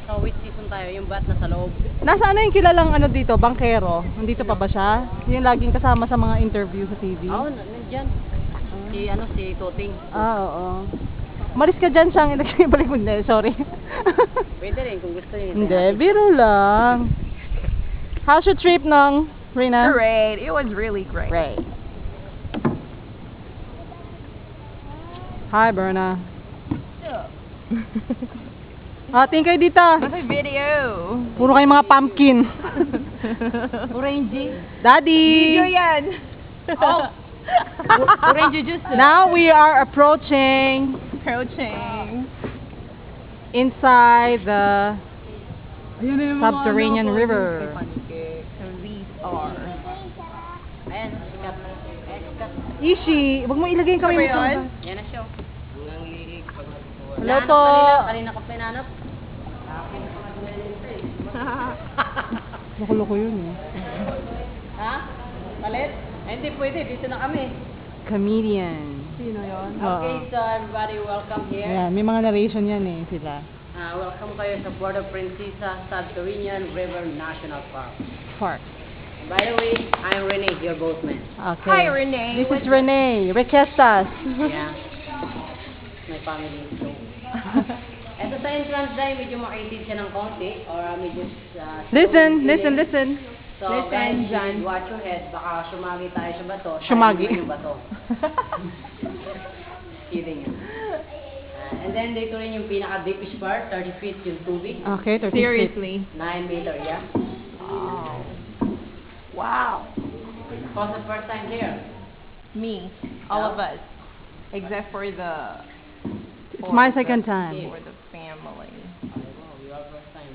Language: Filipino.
So, which season tayo? Yung bat na sa loob. Nasaan na yung kilalang ano dito, bangkero? Nandito pa ba siya? Yung laging kasama sa mga interview sa TV? Oo, nandyan. Si Toting. Oo. Malis ka dyan siyang balik mo. Hindi, sorry. Pwede rin kung gusto niyo. Hindi, biro lang. How's your trip, Nong? Rina? Great. It was really great. Great. Hi, Berna. Tingin kayo dito. May video. Puro kayong mga pumpkin. Orange. Daddy! Video yan. Oh! Orange juice. Now we are approaching inside the subterranean river. These are. Ayan, sikat. Ayan, sikat. Ishi, wag mo ilagay yung kamay mo sa baba. Yan na siya. Ang liig. Hello to. Kanina ko pinanap. Loko-loko yun eh. Ha? Palit? Ay, hindi pwede. Dito na kami. Comedian. Sino yun? Okay, so everybody welcome here. Ayan, may mga narration yan eh sila. Welcome kayo sa Puerto Princesa Subterranean River National Park. Park. By the way, I'm Rene, your boatman. Okay. Hi, Renee. This is Renee. Requestas. Yeah. My family. So, eto sa entrance dahil medyo makitid siya ng konti or medyo Listen. So Listen, guys, Jan. watch your head. Baka sumagi tayo sa bato. Sumagi. Tayo yung bato. Kidding. And then dito rin yung pinaka-deepest part, 30 feet yung tubig. Okay, 30 feet. Seriously. 9 meter, yeah. Oh. Wow. Was the first time here? Me. All of us. Except for the... It's my second time. For the family. Oh, you are first time.